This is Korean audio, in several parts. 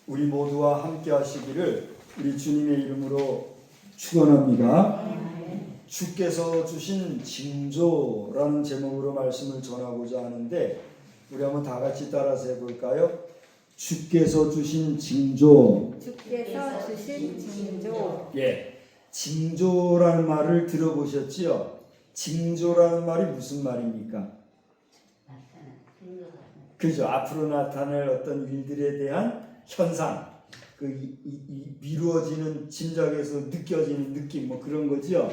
우리 모두와 함께 하시기를 우리 주님의 이름으로 축원합니다. 주께서 주신 징조라는 제목으로 말씀을 전하고자 하는데 우리 한번 다 같이 따라서 해볼까요? 주께서 주신 징조. 주께서 주신 징조. 예, 징조라는 말을 들어보셨지요? 징조라는 말이 무슨 말입니까? 그죠? 앞으로 나타날 어떤 일들에 대한 현상, 미루어지는 짐작에서 느껴지는 느낌, 그런 거죠.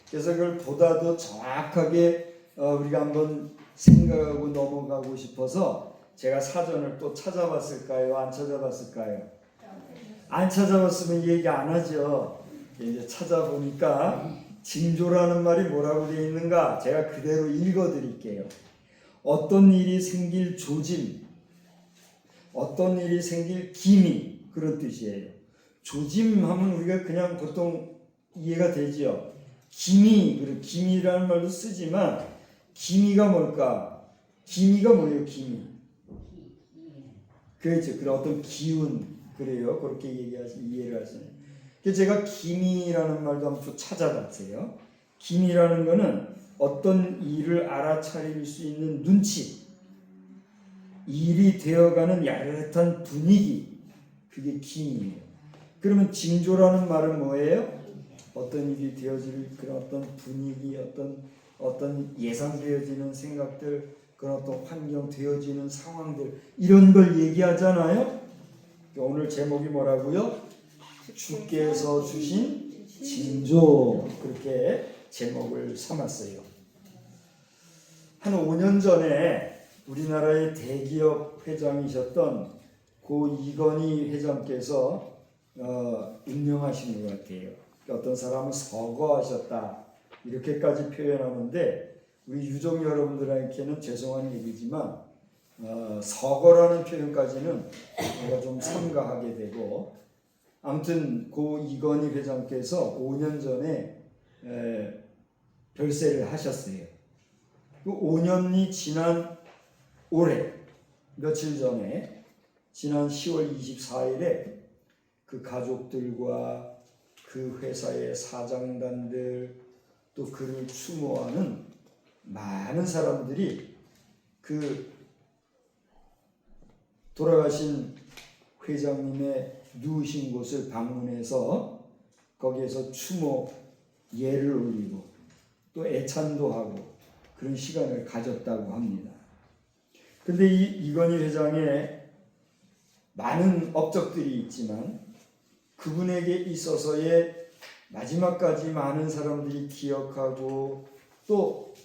그래서 그걸 보다 더 정확하게 우리가 한번 생각하고 넘어가고 싶어서 제가 사전을 또 찾아봤을까요? 안 찾아봤을까요? 안 찾아봤으면 얘기 안 하죠. 이제 찾아보니까 징조라는 말이 뭐라고 되어 있는가? 제가 그대로 읽어드릴게요. 어떤 일이 생길 조짐, 어떤 일이 생길 기미, 그런 뜻이에요. 조짐하면 우리가 그냥 보통 이해가 되지요. 기미라는 말도 쓰지만 기미가 뭘까? 기미가 뭐예요? 기미. 그렇죠. 그런 어떤 기운, 그래요. 그렇게 이해를 하시네요. 그래서 제가 기미라는 말도 한번 찾아봤어요. 기미라는 거는 어떤 일을 알아차릴 수 있는 눈치, 일이 되어가는 야릇한 분위기, 그게 기미예요. 그러면 징조라는 말은 뭐예요? 어떤 일이 되어질 그런 어떤 분위기, 어떤 예상되어지는 생각들, 그런 어떤 환경 되어지는 상황들, 이런 걸 얘기하잖아요. 오늘 제목이 뭐라고요? 주께서 주신 징조, 그렇게 제목을 삼았어요. 한 5년 전에 우리나라의 대기업 회장이셨던 고 이건희 회장께서 운명하신 것 같아요. 어떤 사람은 서거하셨다 이렇게까지 표현하는데 우리 유족 여러분들에게는 죄송한 얘기지만 서거라는 표현까지는 제가 좀 삼가하게 되고, 아무튼 고 이건희 회장께서 5년 전에 별세를 하셨어요. 그 5년이 지난 올해 며칠 전에 지난 10월 24일에 그 가족들과 그 회사의 사장단들 또 그를 추모하는 많은 사람들이 그 돌아가신 회장님의 누우신 곳을 방문해서 거기에서 추모 예를 올리고 또 애찬도 하고 그런 시간을 가졌다고 합니다. 근데 이건희 회장의 많은 업적들이 있지만 그분에게 있어서의 마지막까지 많은 사람들이 기억하고 또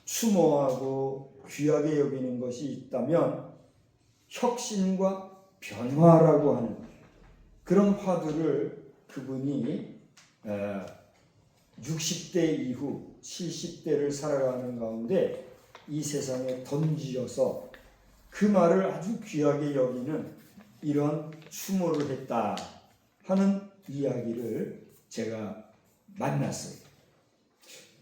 추모하고 귀하게 여기는 것이 있다면 혁신과 변화라고 하는 그런 화두를 그분이 60대 이후 70대를 살아가는 가운데 이 세상에 던지어서 그 말을 아주 귀하게 여기는 이런 추모를 했다 하는 이야기를 제가 만났어요.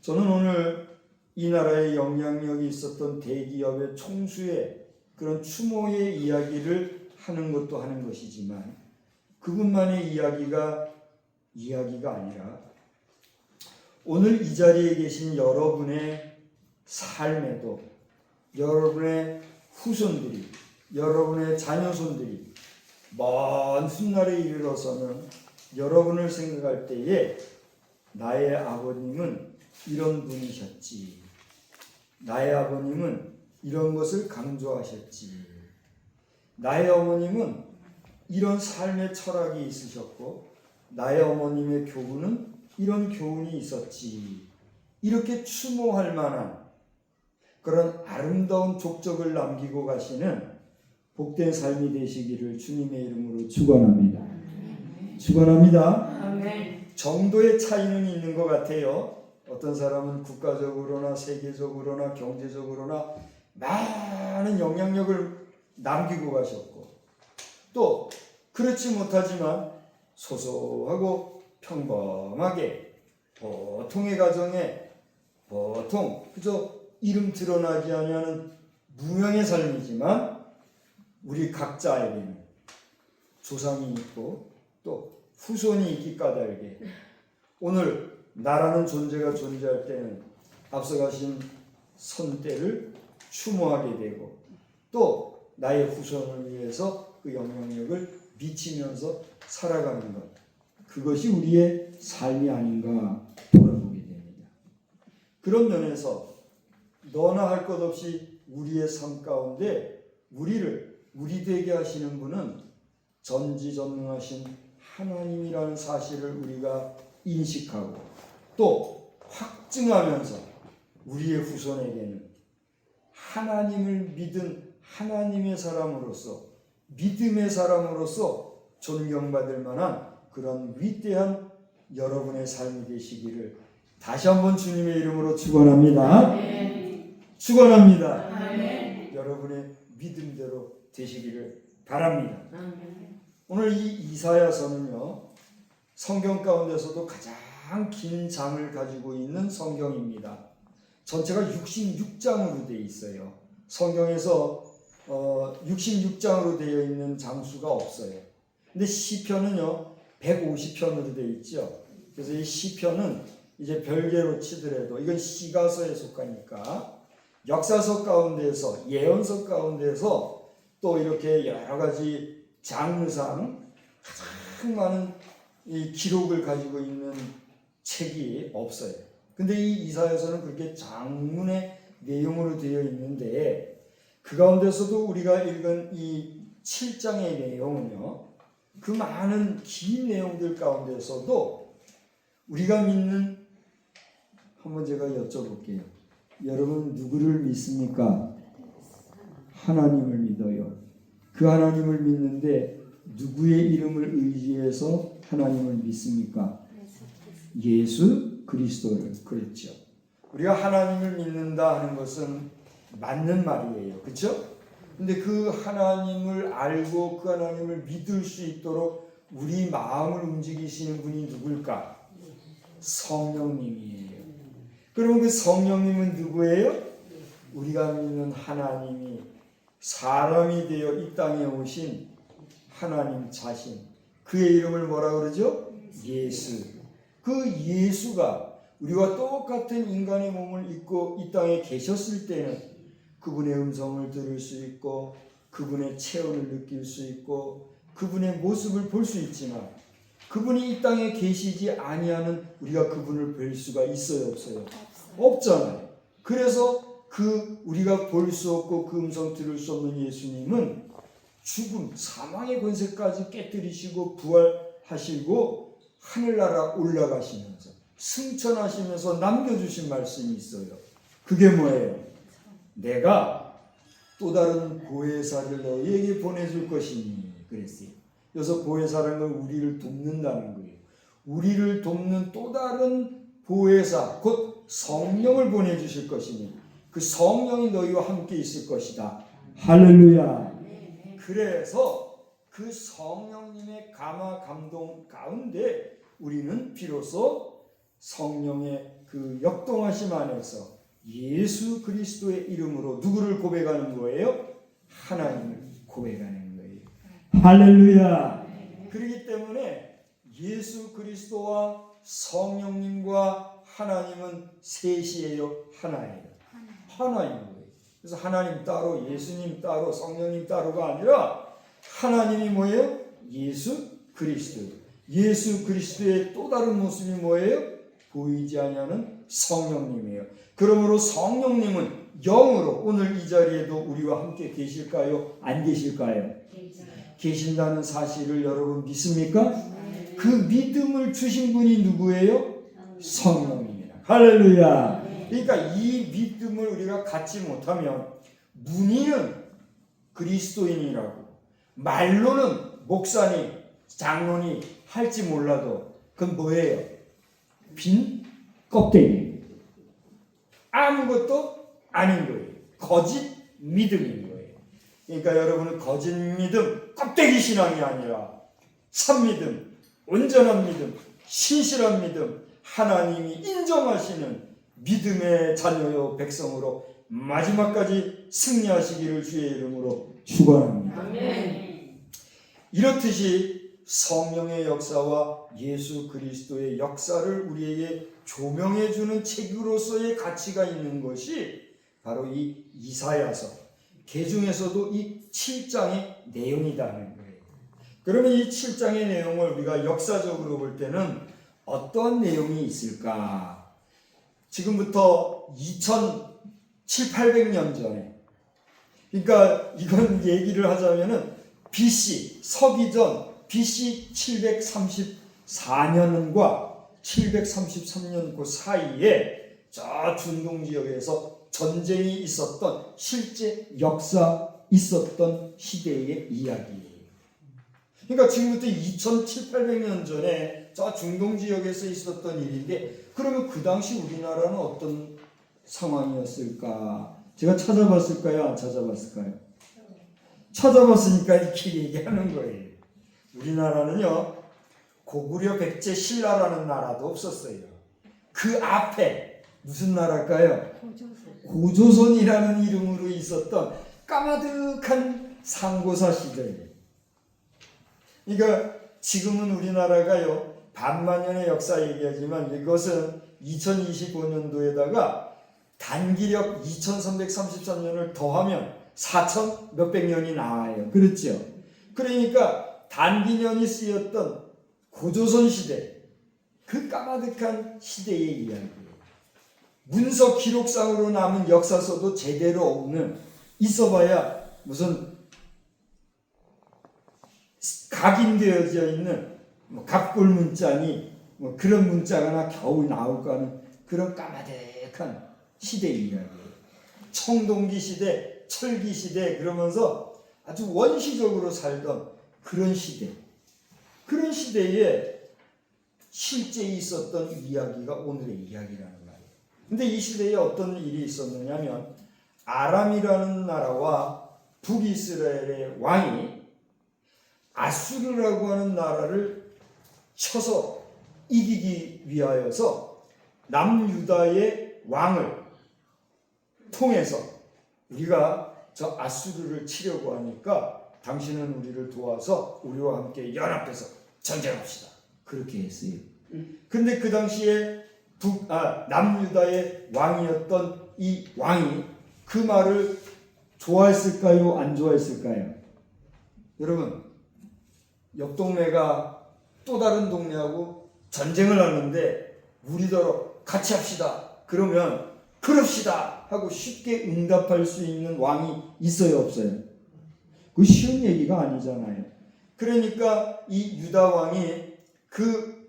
저는 오늘 이 나라에 영향력이 있었던 대기업의 총수의 그런 추모의 이야기를 하는 것도 하는 것이지만 그분만의 이야기가 아니라 오늘 이 자리에 계신 여러분의 삶에도 여러분의 후손들이, 여러분의 자녀손들이 먼 훗날에 이르러서는 여러분을 생각할 때에 나의 아버님은 이런 분이셨지, 나의 아버님은 이런 것을 강조하셨지, 나의 어머님은 이런 삶의 철학이 있으셨고 나의 어머님의 교훈은 이런 교훈이 있었지, 이렇게 추모할 만한 그런 아름다운 족적을 남기고 가시는 복된 삶이 되시기를 주님의 이름으로 축원합니다. 축원합니다. 정도의 차이는 있는 것 같아요. 어떤 사람은 국가적으로나 세계적으로나 경제적으로나 많은 영향력을 남기고 가셨고 또 그렇지 못하지만 소소하고 평범하게 보통의 가정에 보통 그저 이름 드러나지 아니하는 무명의 삶이지만 우리 각자에게는 조상이 있고 또 후손이 있기 까닭에 오늘 나라는 존재가 존재할 때는 앞서가신 선대를 추모하게 되고 또 나의 후손을 위해서 그 영향력을 미치면서 살아가는 것, 그것이 우리의 삶이 아닌가 돌아보게 됩니다. 그런 면에서 너나 할 것 없이 우리의 삶 가운데 우리 되게 하시는 분은 전지전능하신 하나님이라는 사실을 우리가 인식하고 또 확증하면서 우리의 후손에게는 하나님을 믿은 하나님의 사람으로서, 믿음의 사람으로서 존경받을 만한 그런 위대한 여러분의 삶이 되시기를 다시 한번 주님의 이름으로 축원합니다. 축원합니다. 여러분의 믿음대로 되시기를 바랍니다. 오늘 이 이사야서는요, 성경 가운데서도 가장 긴 장을 가지고 있는 성경입니다. 전체가 66장으로 되어 있어요. 성경에서 66장으로 되어 있는 장수가 없어요. 근데 시편은요 150편으로 되어 있죠. 그래서 이 시편은 이제 별개로 치더라도 이건 시가서에 속하니까 역사서 가운데서, 예언서 가운데서 또 이렇게 여러 가지 장르상 가장 많은 이 기록을 가지고 있는 책이 없어요. 근데 이 이사야서는 그렇게 장문의 내용으로 되어 있는데 그 가운데서도 우리가 읽은 이 7장의 내용은요, 그 많은 긴 내용들 가운데서도 우리가 믿는, 한번 제가 여쭤볼게요. 여러분 누구를 믿습니까? 하나님을 믿어요. 그 하나님을 믿는데 누구의 이름을 의지해서 하나님을 믿습니까? 예수 그리스도를. 그렇죠. 우리가 하나님을 믿는다 하는 것은 맞는 말이에요. 그렇죠? 근데 그 하나님을 알고 그 하나님을 믿을 수 있도록 우리 마음을 움직이시는 분이 누굴까? 성령님이에요. 그러면 그 성령님은 누구예요? 우리가 믿는 하나님이 사람이 되어 이 땅에 오신 하나님 자신, 그의 이름을 뭐라 그러죠? 예수. 그 예수가 우리와 똑같은 인간의 몸을 입고 이 땅에 계셨을 때는 그분의 음성을 들을 수 있고 그분의 체온을 느낄 수 있고 그분의 모습을 볼 수 있지만 그분이 이 땅에 계시지 아니하는 우리가 그분을 뵐 수가 있어요, 없어요? 없잖아요. 그래서 그 우리가 볼 수 없고 그 음성 들을 수 없는 예수님은 죽음, 사망의 권세까지 깨뜨리시고 부활하시고 하늘나라 올라가시면서 승천하시면서 남겨주신 말씀이 있어요. 그게 뭐예요? 내가 또 다른 보혜사를 너희에게 보내줄 것이니 그랬어요. 그래서 보혜사라는 건 우리를 돕는다는 거예요. 우리를 돕는 또 다른 보혜사, 곧 성령을 보내주실 것이니 그 성령이 너희와 함께 있을 것이다. 할렐루야. 그래서 그 성령님의 감화 감동 가운데 우리는 비로소 성령의 그 역동하심 안에서 예수 그리스도의 이름으로 누구를 고백하는 거예요? 하나님을 고백하는 거예요. 할렐루야. 그렇기 때문에 예수 그리스도와 성령님과 하나님은 셋이에요, 하나예요. 하나인 거예요. 그래서 하나님 따로, 예수님 따로, 성령님 따로가 아니라 하나님이 뭐예요? 예수 그리스도. 예수 그리스도의 또 다른 모습이 뭐예요? 보이지 아니하는 성령님이에요. 그러므로 성령님은 영으로 오늘 이 자리에도 우리와 함께 계실까요? 안 계실까요? 계신다는 사실을 여러분 믿습니까? 그 믿음을 주신 분이 누구예요? 성령님이라. 할렐루야. 그러니까 이 믿음을 우리가 갖지 못하면 문의는 그리스도인이라고 말로는 목사님, 장로니 할지 몰라도 그건 뭐예요? 빈 껍데기. 아무것도 아닌 거예요. 거짓 믿음인 거예요. 그러니까 여러분은 거짓 믿음, 껍데기 신앙이 아니라 참믿음, 온전한 믿음, 신실한 믿음, 하나님이 인정하시는 믿음의 자녀요 백성으로 마지막까지 승리하시기를 주의 이름으로 축원합니다. 이렇듯이 성령의 역사와 예수 그리스도의 역사를 우리에게 조명해 주는 책으로서의 가치가 있는 것이 바로 이 이사야서, 개중에서도 이 7장의 내용이라는 거예요. 그러면 이 7장의 내용을 우리가 역사적으로 볼 때는 어떤 내용이 있을까? 지금부터 2700~800년 전에, 그러니까 이건 얘기를 하자면은 BC, 서기전 BC 734년과 733년 그 사이에 저 중동 지역에서 전쟁이 있었던, 실제 역사 있었던 시대의 이야기예요. 그러니까 지금부터 2700~800년 전에 저 중동 지역에서 있었던 일인데, 그러면 그 당시 우리나라는 어떤 상황이었을까? 제가 찾아봤을까요? 안 찾아봤을까요? 찾아봤으니까 이렇게 얘기하는 거예요. 우리나라는요, 고구려 백제 신라라는 나라도 없었어요. 그 앞에 무슨 나라일까요? 고조선이라는 이름으로 있었던 까마득한 상고사 시대예요. 그러니까 지금은 우리나라가요, 반만년의 역사 얘기하지만 이것은 2025년도에다가 단기력 2333년을 더하면 4000 몇백 년이 나와요. 그렇죠? 그러니까 단기년이 쓰였던 고조선 시대, 그 까마득한 시대의 이야기예요. 문서 기록상으로 남은 역사서도 제대로 없는, 있어봐야 무슨 각인되어져 있는 갑골 문자니 뭐 그런 문자가 겨우 나올까 하는 그런 까마득한 시대의 이야기예요. 청동기 시대, 철기 시대, 그러면서 아주 원시적으로 살던 그런 시대, 그런 시대에 실제 있었던 이야기가 오늘의 이야기라는 말이에요. 근데 이 시대에 어떤 일이 있었느냐면, 아람이라는 나라와 북이스라엘의 왕이 아수르라고 하는 나라를 쳐서 이기기 위하여서 남유다의 왕을 통해서 우리가 저 아수르를 치려고 하니까 당신은 우리를 도와서 우리와 함께 연합해서 전쟁합시다. 그렇게 했어요. 근데 그 당시에 남유다의 왕이었던 이 왕이 그 말을 좋아했을까요? 안 좋아했을까요? 여러분, 옆 동네가 또 다른 동네하고 전쟁을 하는데 우리더러 같이 합시다. 그러면 그럽시다 하고 쉽게 응답할 수 있는 왕이 있어요, 없어요? 그 쉬운 얘기가 아니잖아요. 그러니까 이 유다 왕이 그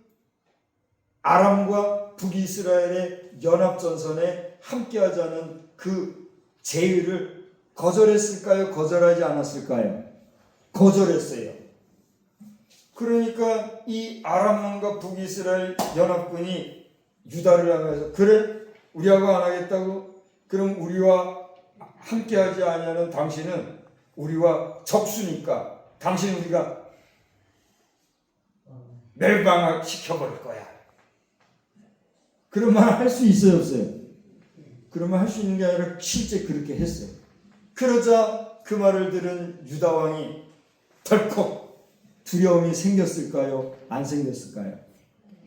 아람과 북이스라엘의 연합전선에 함께하자는 그 제의를 거절했을까요? 거절하지 않았을까요? 거절했어요. 그러니까 이 아람 왕과 북이스라엘 연합군이 유다를 향해서, 그래? 우리하고 안 하겠다고? 그럼 우리와 함께하지 아니하는 당신은 우리와 적수니까 당신 우리가 멸망시켜버릴 거야. 그런 말 할 수 있어요, 없어요? 그런 말 할 수 있는 게 아니라 실제 그렇게 했어요. 그러자 그 말을 들은 유다 왕이 덜컥 두려움이 생겼을까요? 안 생겼을까요?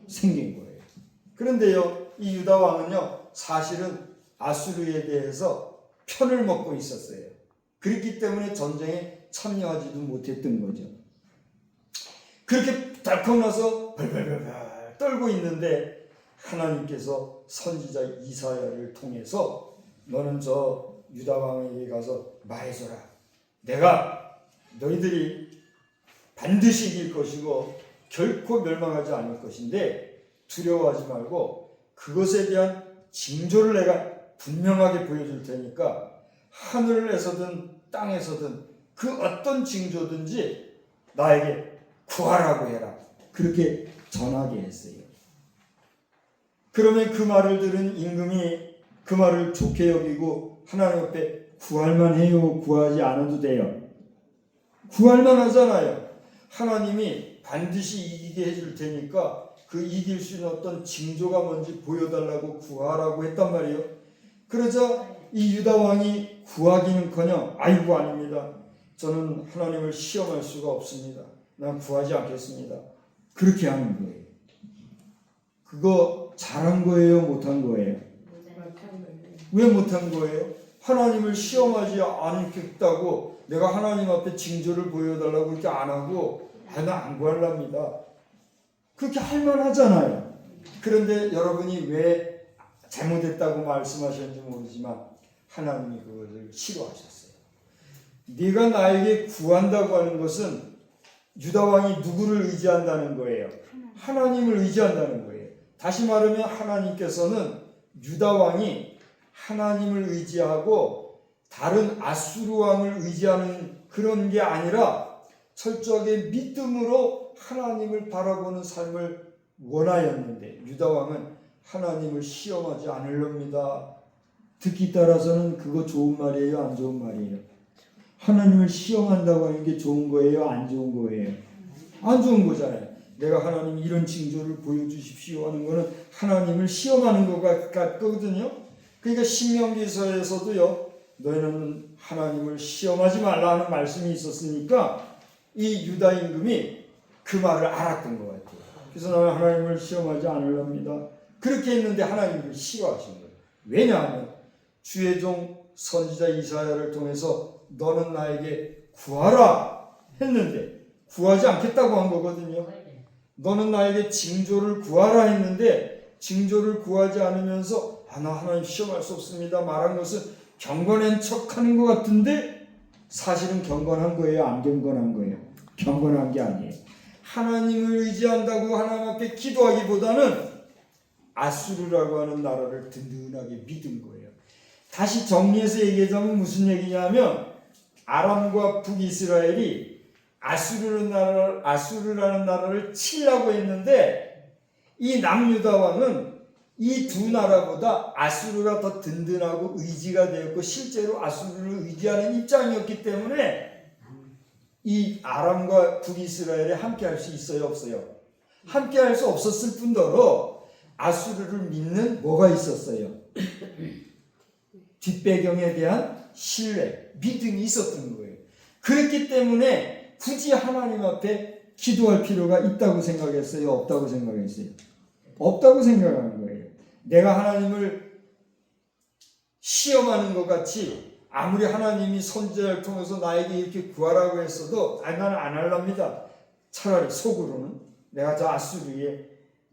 생긴 거예요. 그런데요, 이 유다 왕은요, 사실은 아수르에 대해서 편을 먹고 있었어요. 그렇기 때문에 전쟁에 참여하지도 못했던 거죠. 그렇게 덜컥 나서 벌벌벌 떨고 있는데 하나님께서 선지자 이사야를 통해서 너는 저 유다 왕에게 가서 말해줘라. 내가 너희들이 반드시 이길 것이고 결코 멸망하지 않을 것인데 두려워하지 말고 그것에 대한 징조를 내가 분명하게 보여줄 테니까 하늘에서든 땅에서든 그 어떤 징조든지 나에게 구하라고 해라. 그렇게 전하게 했어요. 그러면 그 말을 들은 임금이 그 말을 좋게 여기고 하나님 앞에 구할만 해요? 구하지 않아도 돼요? 구할만 하잖아요. 하나님이 반드시 이기게 해줄 테니까 그 이길 수 있는 어떤 징조가 뭔지 보여달라고 구하라고 했단 말이에요. 그러자 이 유다 왕이 구하기는커녕 아이고 아닙니다. 저는 하나님을 시험할 수가 없습니다. 난 구하지 않겠습니다. 그렇게 하는 거예요. 그거 잘한 거예요? 못한 거예요? 왜 못한 거예요? 하나님을 시험하지 않겠다고 내가 하나님 앞에 징조를 보여달라고 그렇게 안 하고 나 안 구할랍니다. 그렇게 할 만하잖아요. 그런데 여러분이 왜 잘못했다고 말씀하셨는지 모르지만 하나님이 그것을 싫어하셨어요. 네가 나에게 구한다고 하는 것은 유다 왕이 누구를 의지한다는 거예요? 하나님을 의지한다는 거예요. 다시 말하면 하나님께서는 유다 왕이 하나님을 의지하고 다른 아수르 왕을 의지하는 그런 게 아니라 철저하게 믿음으로 하나님을 바라보는 삶을 원하였는데 유다 왕은 하나님을 시험하지 않으렵니다. 듣기 따라서는 그거 좋은 말이에요? 안 좋은 말이에요? 하나님을 시험한다고 하는 게 좋은 거예요? 안 좋은 거예요? 안 좋은 거잖아요. 내가 하나님 이런 징조를 보여주십시오 하는 거는 하나님을 시험하는 것 같거든요. 그러니까 신명기서에서도요. 너희는 하나님을 시험하지 말라는 말씀이 있었으니까 이 유다 임금이 그 말을 알았던 것 같아요. 그래서 나는 하나님을 시험하지 않으렵니다. 그렇게 했는데 하나님을 싫어하신 거예요. 왜냐하면 주의 종 선지자 이사야를 통해서 너는 나에게 구하라 했는데 구하지 않겠다고 한 거거든요. 너는 나에게 징조를 구하라 했는데 징조를 구하지 않으면서 나 하나님 시험할 수 없습니다 말한 것은 경건한 척하는 것 같은데 사실은 경건한 거예요? 안 경건한 거예요? 경건한 게 아니에요. 하나님을 의지한다고 하나님 앞에 기도하기보다는 아수르라고 하는 나라를 든든하게 믿은 거예요. 다시 정리해서 얘기하자면 무슨 얘기냐면 아람과 북이스라엘이 아수르라는 나라를 치려고 했는데 이 남유다 왕은 이 두 나라보다 아수르가 더 든든하고 의지가 되었고 실제로 아수르를 의지하는 입장이었기 때문에 이 아람과 북이스라엘에 함께할 수 있어요? 없어요? 함께할 수 없었을 뿐더러 아수르를 믿는 뭐가 있었어요? 뒷배경에 대한 신뢰, 믿음이 있었던 거예요. 그렇기 때문에 굳이 하나님 앞에 기도할 필요가 있다고 생각했어요? 없다고 생각했어요? 없다고 생각하는 거예요. 내가 하나님을 시험하는 것 같이 아무리 하나님이 선지자를 통해서 나에게 이렇게 구하라고 했어도 나는 안 할랍니다. 차라리 속으로는 내가 저 아수르의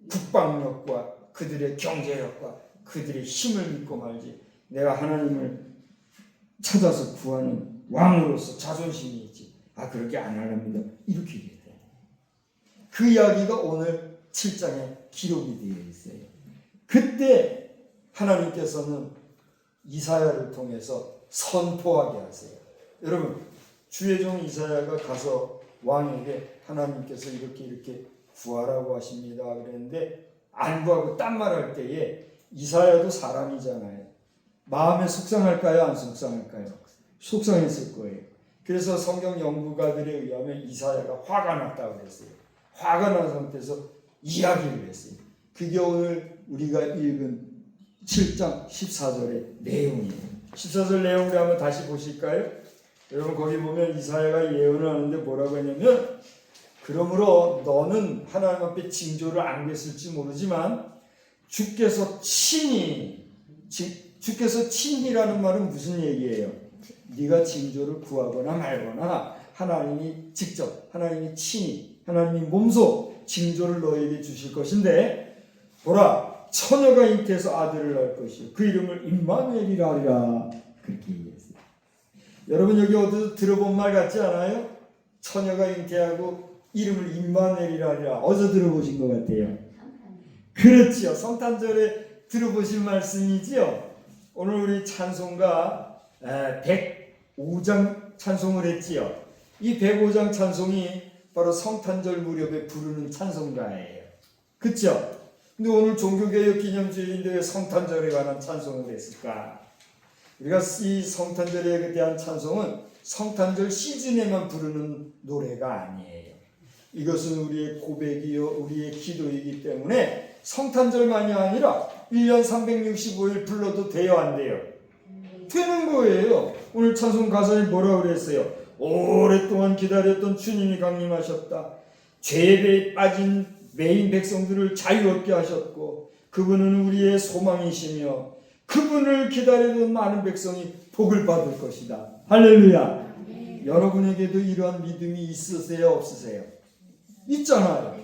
국방력과 그들의 경제력과 그들의 힘을 믿고 말지 내가 하나님을 찾아서 구하는 왕으로서 자존심이 있지. 그렇게 안 하랍니다. 이렇게 얘기해요. 그 이야기가 오늘 7장에 기록이 되어 있어요. 그때 하나님께서는 이사야를 통해서 선포하게 하세요. 여러분, 주의 종 이사야가 가서 왕에게 하나님께서 이렇게 구하라고 하십니다. 그랬는데 안 구하고 딴 말할 때에 이사야도 사람이잖아요. 마음에 속상할까요? 안 속상할까요? 속상했을 거예요. 그래서 성경 연구가들에 의하면 이사야가 화가 났다고 그랬어요. 화가 난 상태에서 이야기를 했어요. 그게 오늘 우리가 읽은 7장 14절의 내용이에요. 14절 내용을 한번 다시 보실까요? 여러분 거기 보면 이사야가 예언을 하는데 뭐라고 했냐면 그러므로 너는 하나님 앞에 징조를 안겼을지 모르지만 주께서 친히라는 말은 무슨 얘기예요? 네가 징조를 구하거나 말거나 하나님이 직접 하나님이 친히 하나님이 몸소 징조를 너에게 주실 것인데 보라 처녀가 잉태해서 아들을 낳을 것이요 그 이름을 임마누엘이라 하리라 그렇게 얘기했어요. 여러분 여기 어디서 들어본 말 같지 않아요? 처녀가 잉태하고 이름을 임마누엘이라 하리라 어디서 들어보신 것 같아요? 그렇지요. 성탄절에 들어보신 말씀이지요. 오늘 우리 찬송가 105장 찬송을 했지요. 이 105장 찬송이 바로 성탄절 무렵에 부르는 찬송가예요. 그렇죠? 근데 오늘 종교개혁 기념주일인데 왜 성탄절에 관한 찬송을 했을까? 우리가 이 성탄절에 대한 찬송은 성탄절 시즌에만 부르는 노래가 아니에요. 이것은 우리의 고백이요 우리의 기도이기 때문에 성탄절만이 아니라 1년 365일 불러도 돼요 안 돼요? 되는 거예요. 오늘 찬송 가사에 뭐라고 그랬어요? 오랫동안 기다렸던 주님이 강림하셨다. 죄에 빠진 매인 백성들을 자유롭게 하셨고 그분은 우리의 소망이시며 그분을 기다리던 많은 백성이 복을 받을 것이다. 할렐루야. 여러분에게도 이러한 믿음이 있으세요? 없으세요? 있잖아요.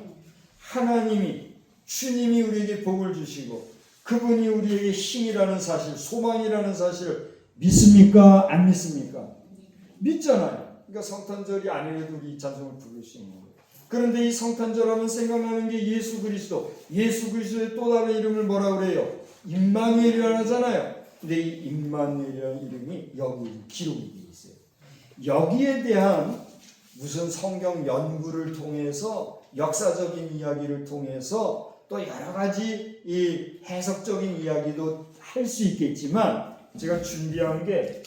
하나님이 주님이 우리에게 복을 주시고 그분이 우리에게 힘이라는 사실, 소망이라는 사실을 믿습니까? 안 믿습니까? 믿잖아요. 그러니까 성탄절이 아니래도 우리 찬송을 부를 수 있는 거예요. 그런데 이 성탄절하면 생각나는 게 예수 그리스도, 예수 그리스도의 또 다른 이름을 뭐라 그래요? 임마누엘이라고 하잖아요. 근데 이 임마누엘이라는 이름이 여기 기록이 되어 있어요. 여기에 대한 무슨 성경 연구를 통해서 역사적인 이야기를 통해서 또 여러 가지 이 해석적인 이야기도 할 수 있겠지만 제가 준비한 게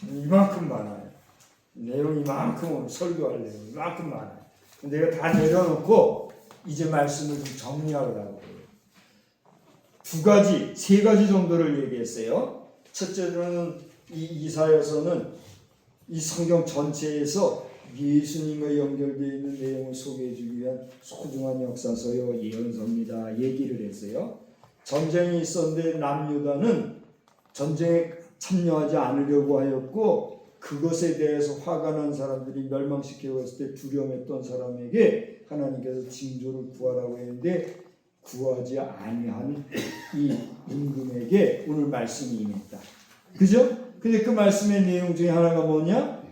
이만큼 많아요. 내용이 이만큼 오늘 설교할 내용이 이만큼 많아요. 내가 다 내려놓고 이제 말씀을 좀 정리하려고 해요. 세 가지 정도를 얘기했어요. 첫째로는 이 이사야서는 이 성경 전체에서 예수님과 연결되어 있는 내용을 소개해 주기 위한 소중한 역사서요, 예언서입니다. 얘기를 했어요. 전쟁이 있었는데 남유다는 전쟁에 참여하지 않으려고 하였고 그것에 대해서 화가 난 사람들이 멸망시키려고 했을 때 두려움했던 사람에게 하나님께서 징조를 구하라고 했는데 구하지 아니한 이 임금에게 오늘 말씀이 임했다. 그죠? 근데 그 말씀의 내용 중에 하나가 뭐냐?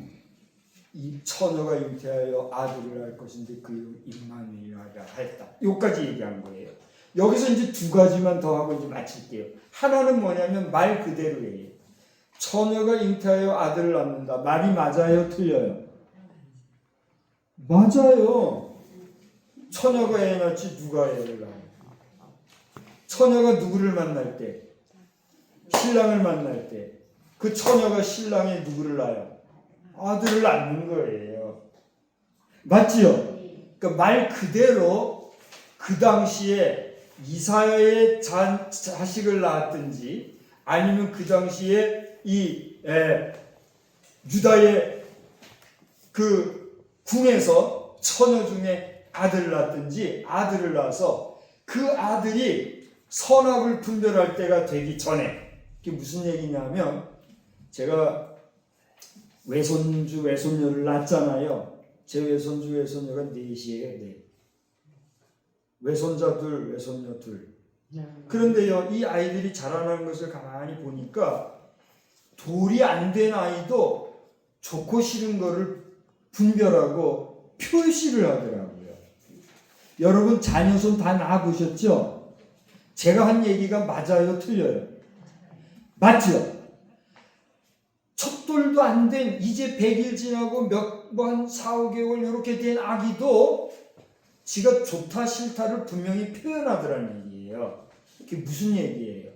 이 처녀가 잉태하여 아들을 낳을 것인데 그 이름 임마누엘이라 했다. 여기까지 얘기한 거예요. 여기서 이제 두 가지만 더 하고 이제 마칠게요. 하나는 뭐냐면 말 그대로예요. 처녀가 잉태하여 아들을 낳는다. 말이 맞아요? 틀려요? 맞아요. 처녀가 애 낳지 누가 애를 낳아요? 처녀가 누구를 만날 때? 신랑을 만날 때 그 처녀가 신랑의 누구를 낳아요? 아들을 낳는 거예요. 맞지요? 그러니까 말 그대로 그 당시에 이사야의 자식을 낳았든지 아니면 그 당시에 이 유다의 그 궁에서 처녀 중에 아들을 낳았든지 아들을 낳아서 그 아들이 선악을 분별할 때가 되기 전에 이게 무슨 얘기냐면 제가 외손주 외손녀를 낳았잖아요. 제 외손주 외손녀가 넷이에요. 넷. 외손자 둘 외손녀 둘. 그런데요 이 아이들이 자라나는 것을 가만히 보니까 돌이 안 된 아이도 좋고 싫은 거를 분별하고 표시를 하더라고요. 여러분 자녀손 다 낳아보셨죠? 제가 한 얘기가 맞아요? 틀려요? 맞죠? 첫 돌도 안 된 이제 100일 지나고 한 4, 5개월 이렇게 된 아기도 지가 좋다 싫다를 분명히 표현하더라는 얘기예요. 그게 무슨 얘기예요?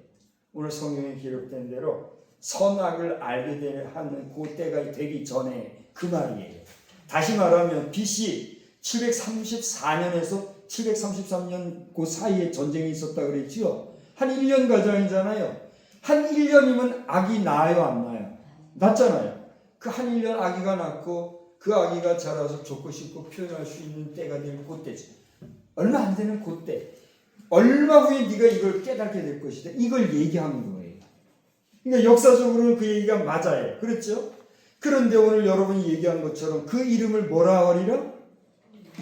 오늘 성경에 기록된 대로 선악을 알게 하는 그 때가 되기 전에 그 말이에요. 다시 말하면 BC 734년에서 733년 그 사이에 전쟁이 있었다 그랬지요. 한 1년 가량이잖아요. 한 1년이면 아기 낳아요, 안 낳아요? 낳잖아요. 그 한 1년 아기가 낳고 그 아기가 자라서 좋고 싶고 표현할 수 있는 때가 될 그때지. 얼마 안 되는 그때. 얼마 후에 네가 이걸 깨닫게 될 것이다. 이걸 얘기하는 거예요. 그러니까 역사적으로는 그 얘기가 맞아요. 그렇죠? 그런데 오늘 여러분이 얘기한 것처럼 그 이름을 뭐라 하리라?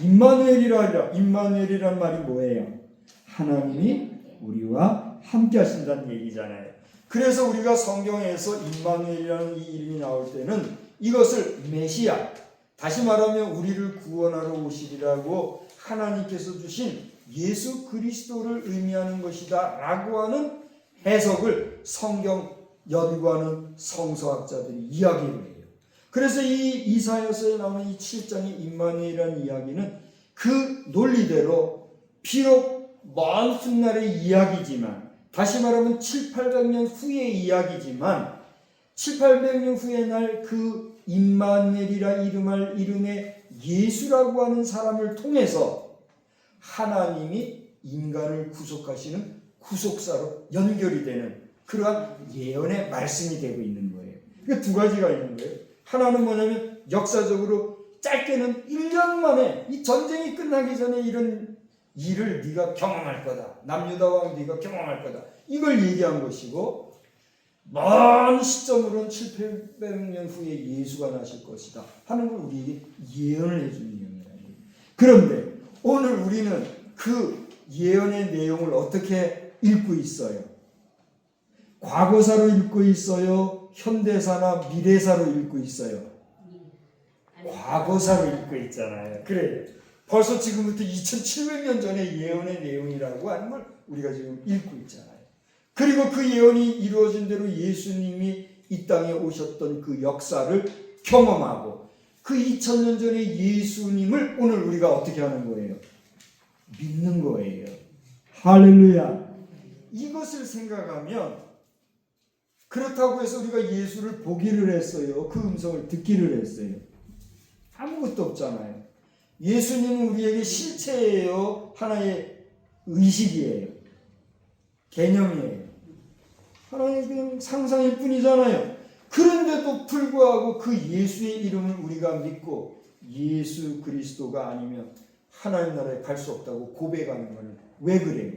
임마누엘이라 하리라. 임마누엘이란 말이 뭐예요? 하나님이 우리와 함께 하신다는 얘기잖아요. 그래서 우리가 성경에서 임마누엘이라는 이 이름이 나올 때는 이것을 메시아, 다시 말하면 우리를 구원하러 오시리라고 하나님께서 주신 예수 그리스도를 의미하는 것이다 라고 하는 해석을 성경 연구하는 성서학자들이 이야기를 해요. 그래서 이 이사야서에 나오는 이 7장의 임마누엘이라는 이야기는 그 논리대로 비록 먼 훗날의 이야기지만 다시 말하면 700~800년 후의 이야기지만 700~800년 후의 날 그 임마누엘이라 이름할 이름의 예수라고 하는 사람을 통해서 하나님이 인간을 구속하시는 구속사로 연결이 되는 그러한 예언의 말씀이 되고 있는 거예요. 그러니까 두 가지가 있는 거예요. 하나는 뭐냐면 역사적으로 짧게는 1년 만에 이 전쟁이 끝나기 전에 이런 일을 네가 경험할 거다. 남유다왕 네가 경험할 거다. 이걸 얘기한 것이고 먼 시점으로는 700년 후에 예수가 나실 것이다 하는 걸 우리에게 예언을 해주는 내용이라는 거예요. 그런데 오늘 우리는 그 예언의 내용을 어떻게 읽고 있어요? 과거사로 읽고 있어요? 현대사나 미래사로 읽고 있어요? 과거사로 읽고 있잖아요. 그래요. 벌써 지금부터 2700년 전의 예언의 내용이라고 하는 걸 우리가 지금 읽고 있잖아요. 그리고 그 예언이 이루어진 대로 예수님이 이 땅에 오셨던 그 역사를 경험하고 그 2000년 전의 예수님을 오늘 우리가 어떻게 하는 거예요? 믿는 거예요. 할렐루야. 이것을 생각하면 그렇다고 해서 우리가 예수를 보기를 했어요. 그 음성을 듣기를 했어요. 아무것도 없잖아요. 예수님은 우리에게 실체예요? 하나의 의식이에요? 개념이에요? 하나의 그냥 상상일 뿐이잖아요. 그런데도 불구하고 그 예수의 이름을 우리가 믿고 예수 그리스도가 아니면 하나님 나라에 갈 수 없다고 고백하는 것은 왜 그래요?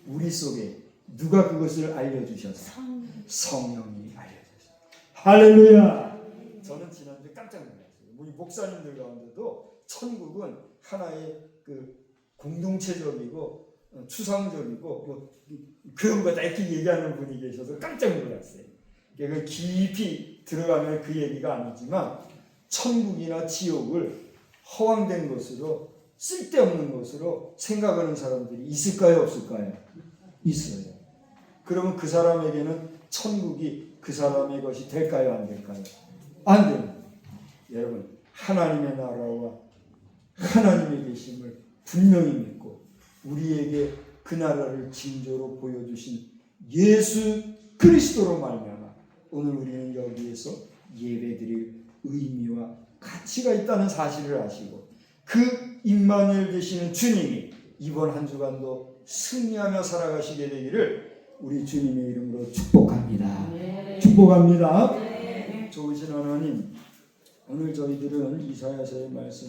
우리 속에 누가 그것을 알려주셨어요? 성령이 알려주셨어요. 할렐루야. 저는 지난주에 깜짝 놀랐어요. 우리 목사님들 가운데도 천국은 하나의 그 공동체적이고 추상적이고 뭐 그런 거다 이렇게 얘기하는 분이 계셔서 깜짝 놀랐어요. 그 깊이 들어가면 그 얘기가 아니지만 천국이나 지옥을 허황된 것으로 쓸데없는 것으로 생각하는 사람들이 있을까요? 없을까요? 있어요. 그러면 그 사람에게는 천국이 그 사람의 것이 될까요? 안 될까요? 안 됩니다. 여러분 하나님의 나라와 하나님의 계심을 분명히 믿고 우리에게 그 나라를 징조로 보여주신 예수 그리스도로 말미암아 오늘 우리는 여기에서 예배드릴 의미와 가치가 있다는 사실을 아시고 그 임마누엘 되시는 주님이 이번 한 주간도 승리하며 살아가시게 되기를 우리 주님의 이름으로 축복합니다. 축복합니다. 좋으신 하나님, 오늘 저희들은 이사야서의 말씀